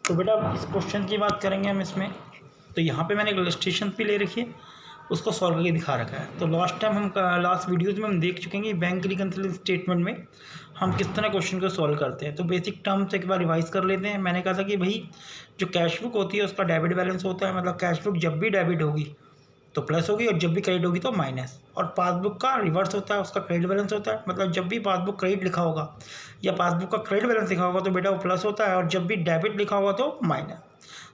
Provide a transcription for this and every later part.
तो बेटा इस क्वेश्चन की बात करेंगे हम इसमें। तो यहाँ पे मैंने एक इलस्ट्रेशन भी ले रखी है, उसको सॉल्व करके दिखा रखा है। तो लास्ट वीडियोज़ में हम देख चुके हैं कि बैंक रिकन्सिलिएशन स्टेटमेंट में हम किस तरह क्वेश्चन को सॉल्व करते हैं। तो बेसिक टर्म्स एक बार रिवाइज कर लेते हैं। मैंने कहा था कि भाई जो कैश बुक होती है उसका डेबिट बैलेंस होता है, मतलब कैश बुक जब भी डेबिट होगी तो प्लस होगी और जब भी क्रेडिट होगी तो माइनस। और पासबुक का रिवर्स होता है, उसका क्रेडिट बैलेंस होता है, मतलब जब भी पासबुक क्रेडिट लिखा होगा या पासबुक का क्रेडिट बैलेंस लिखा होगा तो बेटा वो प्लस होता है, और जब भी डेबिट लिखा होगा तो माइनस।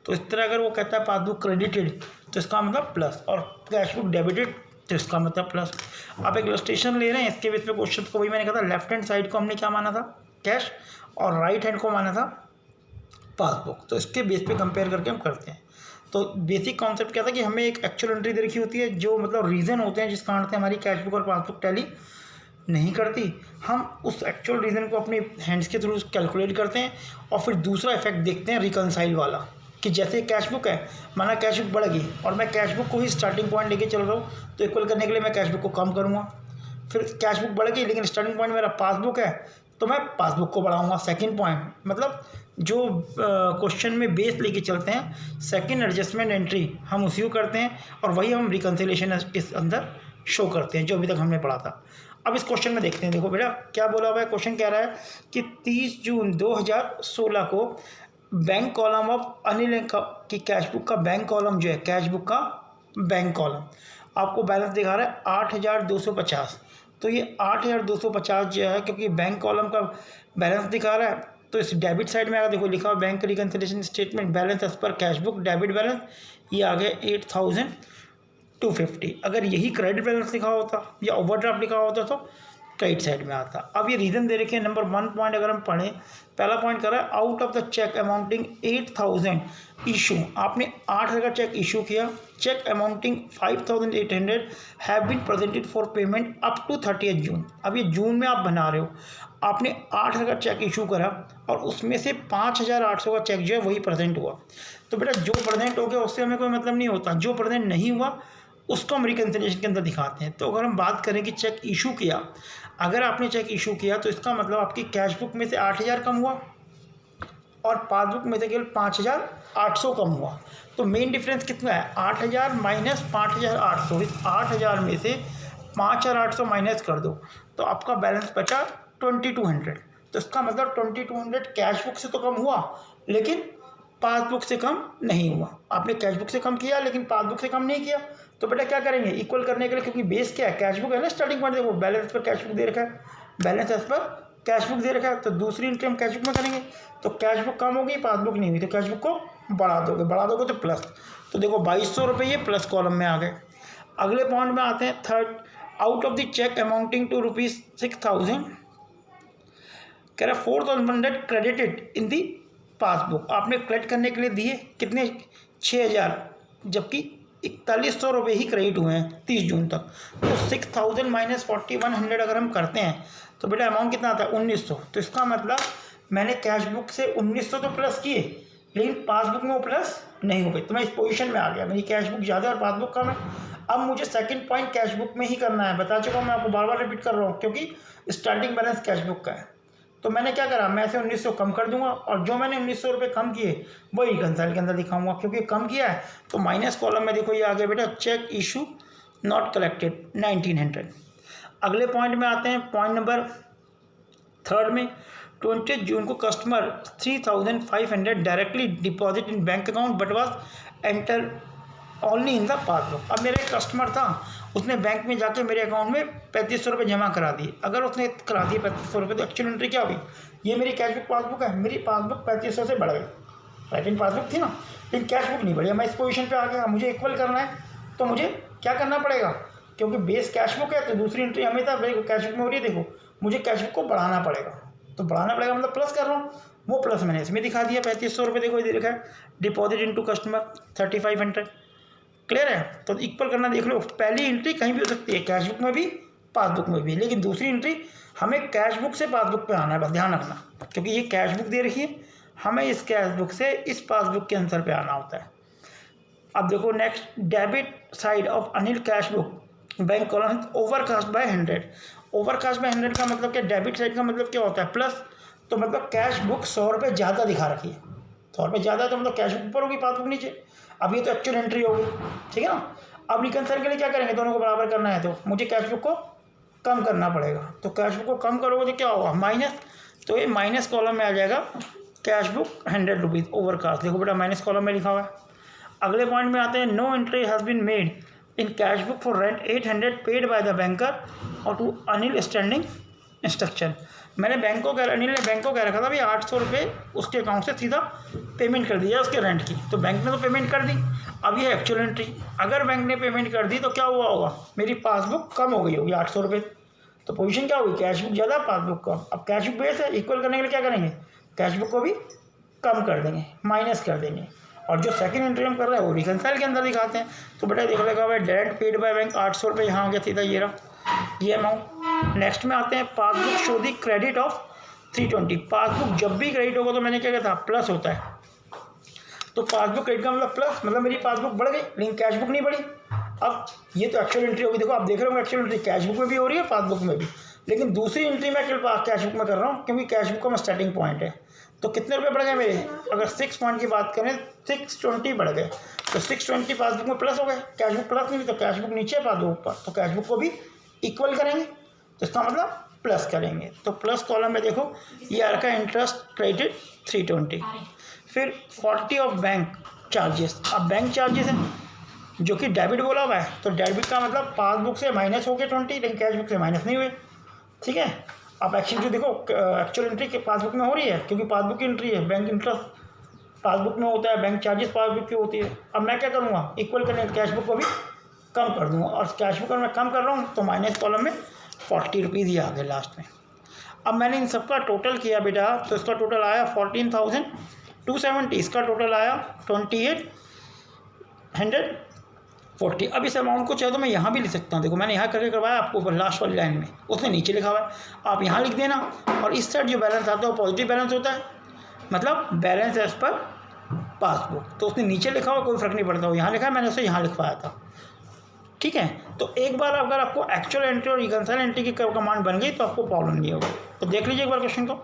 तो इस तरह अगर वो कहता है पासबुक क्रेडिटेड तो इसका मतलब प्लस, और कैश बुक डेबिटेड तो इसका मतलब प्लस। आप एक इलस्ट्रेशन ले रहे हैं, इसके बेस पे क्वेश्चन को वही मैंने कहा था, लेफ्ट हैंड साइड को हमने क्या माना था कैश, और राइट हैंड को माना था पासबुक। तो इसके बेस पे कंपेयर करके हम करते हैं। तो बेसिक कॉन्सेप्ट क्या था कि हमें एक एक्चुअल एंट्री दे रखी होती है, जो मतलब रीज़न होते हैं जिस कारण से हमारी कैश बुक और पासबुक टैली नहीं करती। हम उस एक्चुअल रीज़न को अपने हैंड्स के थ्रू कैलकुलेट करते हैं, और फिर दूसरा इफेक्ट देखते हैं रिकनसाइल वाला, कि जैसे कैश बुक है, माना कैश बुक बढ़ गई और मैं कैश बुक को ही स्टार्टिंग पॉइंट लेके चल रहा हूँ, तो इक्वल करने के लिए मैं कैश बुक को कम करूँगा। फिर कैश बुक बढ़ गई लेकिन स्टार्टिंग पॉइंट मेरा पासबुक है, तो मैं पासबुक को बढ़ाऊँगा सेकेंड पॉइंट। मतलब जो क्वेश्चन में बेस लेके चलते हैं, सेकेंड एडजस्टमेंट एंट्री हम उसी को करते हैं, और वही हम रिकन्सिलिएशन के अंदर शो करते हैं जो अभी तक हमने पढ़ा था। अब इस क्वेश्चन में देखते हैं। देखो बेटा क्या बोला हुआ है, क्वेश्चन कह रहा है कि 30 जून 2016 को बैंक कॉलम ऑफ अनिल की कैश बुक का बैंक कॉलम जो है, कैश बुक का बैंक कॉलम आपको बैलेंस दिखा रहा है 8,250। तो ये 8,250 जो है, क्योंकि बैंक कॉलम का बैलेंस दिखा रहा है, तो इस डेबिट साइड में अगर देखो लिखा हुआ bank reconciliation statement balance as per cash book debit balance, ये आ गया 8,250। अगर यही क्रेडिट बैलेंस लिखा होता या ओवरड्राफ्ट लिखा होता तो क्रेडिट साइड में आता। अब ये रीज़न दे रखे हैं। नंबर 1 पॉइंट अगर हम पढ़ें, पहला पॉइंट कर रहा है out of the cheque amounting 8,000 issue, आपने 8,000 का चेक इशू किया, cheque amounting 5,800 have been presented for payment up to 30 June. अब ये जून में आप बना रहे हो, आपने 8,000 का चेक इशू करा और उसमें से 5,800 का चेक जो है वही प्रेजेंट हुआ। तो बेटा जो प्रेजेंट हो गया उससे हमें कोई मतलब नहीं होता, जो प्रेजेंट नहीं हुआ उसको हम रिकन्सिलिएशन के अंदर दिखाते हैं। तो अगर हम बात करें कि चेक इशू किया, अगर आपने चेक इशू किया तो इसका मतलब आपकी कैश बुक में से 8,000 कम हुआ और पासबुक में से केवल 5,800 कम हुआ। तो मेन डिफरेंस कितना है, 8,000 माइनस 5,800। इस 8,000 में से 5,800 माइनस कर दो तो आपका बैलेंस बचा 2,200। तो इसका मतलब 2,200 कैश बुक से तो कम हुआ लेकिन पासबुक से कम नहीं हुआ। आपने कैश बुक से कम किया लेकिन पासबुक से कम नहीं किया। तो बेटा क्या करेंगे, इक्वल करने के लिए, क्योंकि बेस क्या है कैश बुक है ना, स्टार्टिंग पॉइंट देखो बैलेंस पर कैश बुक दे रखा है, balance as per cash book दे रखा है, तो दूसरी एंट्री हम कैश बुक में करेंगे। तो कैश बुक कम होगी, पासबुक नहीं हुई, तो कैश बुक को बढ़ा दोगे तो प्लस। तो देखो 2,200 रुपये ये प्लस कॉलम में आ गए। अगले पॉइंट में आते हैं, third, out of the cheque amounting to ₹6,000 कह रहा 4,100 क्रेडिटेड इन दी पासबुक। आपने क्रेडिट करने के लिए दिए कितने, 6,000, जबकि 4,100 रुपये ही क्रेडिट हुए हैं 30 जून तक। तो 6,000 माइनस 4,100 अगर हम करते हैं तो बेटा अमाउंट कितना आता है, 1,900। तो इसका मतलब मैंने कैश बुक से 1,900 तो प्लस किए लेकिन पासबुक में वो प्लस नहीं हो गई। तो मैं इस पोजीशन में आ गया, मेरी कैश बुक ज़्यादा और पासबुक कम है। अब मुझे सेकंड पॉइंट कैश बुक में ही करना है, बता चुका हूँ, मैं आपको बार बार रिपीट कर रहा हूँ क्योंकि स्टार्टिंग बैलेंस कैश बुक का है। तो मैंने क्या करा, मैं ऐसे 1,900 कम कर दूंगा और जो मैंने 1,900 रुपये कम किए वही रिकन्साइल के अंदर दिखाऊंगा, क्योंकि कम किया है। तो माइनस कॉलम में देखो ये आ गया बेटा, चेक इशू नॉट कलेक्टेड 1,900। अगले पॉइंट में आते हैं, पॉइंट नंबर 3 में 20 जून को customer 3,500 directly deposit in bank account but was enter only in the passbook. अब मेरा एक कस्टमर था, उसने बैंक में जाके मेरे अकाउंट में 3,500 रुपये जमा करा दिए। अगर उसने करा दिए 3,500 रुपये तो एक्चुअल एंट्री क्या हुई, ये मेरी कैश बुक पासबुक है, मेरी पासबुक 3,500 से बढ़ गई, राइट हैंड पासबुक थी ना, लेकिन कैश बुक नहीं बढ़ी। मैं इस पोजीशन पे आ गया, मुझे इक्वल करना है तो मुझे क्या करना पड़ेगा, क्योंकि बेस कैश बुक है तो दूसरी एंट्री हमेशा कैश बुक में हो रही है। देखो मुझे कैश बुक को बढ़ाना पड़ेगा, तो बढ़ाना पड़ेगा मतलब प्लस कर रहा हूँ, वो प्लस मैंने इसमें दिखा दिया 3,500 रुपये। देखो ये लिखा है डिपॉजिट इनटू कस्टमर 3,500। क्लियर है, तो इक्वल करना देख लो, पहली एंट्री कहीं भी हो सकती है, कैश बुक में भी पासबुक में भी, लेकिन दूसरी एंट्री हमें कैश बुक से पासबुक पे आना है, बस ध्यान रखना, क्योंकि ये कैश बुक दे रखी है, हमें इस कैश बुक से इस पासबुक के आंसर पे आना होता है। अब देखो next, debit side of Anil cash book bank column overcast bye 100। Overcast bye 100 का मतलब क्या, डेबिट साइड का मतलब क्या होता है, प्लस। तो मतलब कैश बुक 100 रुपये ज़्यादा दिखा रखी है, ₹100 ज़्यादा है तो मतलब कैश बुक ऊपर होगी, पासबुक नीचे। अब ये तो एक्चुअल एंट्री हो गई, ठीक है ना। अब रिकंसाइल के लिए क्या करेंगे, दोनों को बराबर करना है तो मुझे कैश बुक को कम करना पड़ेगा। तो कैश बुक को कम करोगे तो क्या होगा, माइनस। तो ये माइनस कॉलम में आ जाएगा कैश बुक ₹100 ओवर कास्ट। देखो बेटा माइनस कॉलम में लिखा हुआ है। अगले पॉइंट में आते हैं, no entry has been made in cash book for rent 800 paid by the banker और टू अनिल स्टैंडिंग इंस्ट्रक्शन। मैंने अनिल ने बैंक को कह रखा था भाई ₹800 उसके अकाउंट से सीधा पेमेंट कर दिया उसके रेंट की। तो बैंक ने तो पेमेंट कर दी। अब ये एक्चुअल एंट्री, अगर बैंक ने पेमेंट कर दी तो क्या हुआ होगा, मेरी पासबुक कम हो गई होगी ₹800। तो पोजीशन क्या होगी, कैश बुक ज़्यादा पासबुक कम। अब कैश बुक बेस है, इक्वल करने के लिए क्या करेंगे, कैश बुक को भी कम कर देंगे, माइनस कर देंगे। और जो सेकंड एंट्री हम कर रहे हैं वो रिकंसाइल के अंदर दिखाते हैं। तो बेटा देखो लगा हुआ है डायरेक्ट पेड बाय बैंक ₹800 यहाँ आ गया सीधा, ये रहा ये अमाउंट। नेक्स्ट में आते हैं, passbook show the credit of 320। Passbook जब भी क्रेडिट होगा तो मैंने क्या कहा था, प्लस होता है। तो पासबुक क्रेडिट का मतलब प्लस, मतलब मेरी पासबुक बढ़ गई लेकिन कैश बुक नहीं बढ़ी। अब ये तो एक्चुअल एंट्री होगी, देखो आप देख रहे हो एक्चुअल एंट्री कैश बुक में भी हो रही है, पासबुक में भी। लेकिन दूसरी एंट्री मैं कैश बुक में कर रहा हूँ क्योंकि कैश बुक का मैं स्टार्टिंग पॉइंट है। तो कितने रुपए बढ़ गए मेरे, अगर 6 पॉइंट की बात करें 620 बढ़ गए। तो 620 पासबुक में प्लस हो गए, कैश बुक प्लस नहीं, तो कैश बुक नीचे पासबुक ऊपर। तो कैश बुक को भी इक्वल करेंगे, तो इसका मतलब प्लस करेंगे। तो प्लस कॉलम में देखो ये आ रखा है इंटरेस्ट क्रेडिट 320। फिर 40 ऑफ बैंक चार्जेस। अब बैंक चार्जेस है जो कि डेबिट बोला हुआ है, तो डेबिट का मतलब पासबुक से माइनस हो गए 20, लेकिन कैश बुक से माइनस नहीं हुए, ठीक है। अब एक्चुअल जो देखो एक्चुअल एंट्री के पासबुक में हो रही है क्योंकि पासबुक की एंट्री है, बैंक इंटरेस्ट पासबुक में होता है, बैंक चार्जेस पासबुक की होती है। अब मैं क्या करूँगा, इक्वल करने कैश बुक को भी कम कर दूँगा, और कैश बुक अगर मैं कम कर रहा हूँ तो माइनस कॉलम में ₹40 ही आ गए लास्ट में। अब मैंने इन सबका टोटल किया बेटा, तो इसका टोटल आया 14,270, इसका टोटल आया 2,840। अब इस अमाउंट को चाहे तो मैं यहाँ भी लिख सकता हूँ, देखो मैंने यहाँ करके करवाया आपको ऊपर लास्ट वाली लाइन में, उसने नीचे लिखा हुआ है, आप यहाँ लिख देना। और इस साइड जो बैलेंस आता है वो पॉजिटिव बैलेंस होता है, मतलब बैलेंस एज पर पासबुक। तो उसने नीचे लिखा हुआ कोई फर्क नहीं पड़ता, वो यहाँ लिखा है, मैंने उसे यहाँ लिखवाया था, ठीक है। तो एक बार अगर आपको एक्चुअल एंट्री और रिकंसाइल एंट्री की कमांड बन गई तो आपको प्रॉब्लम नहीं होगा। तो देख लीजिए एक बार क्वेश्चन को।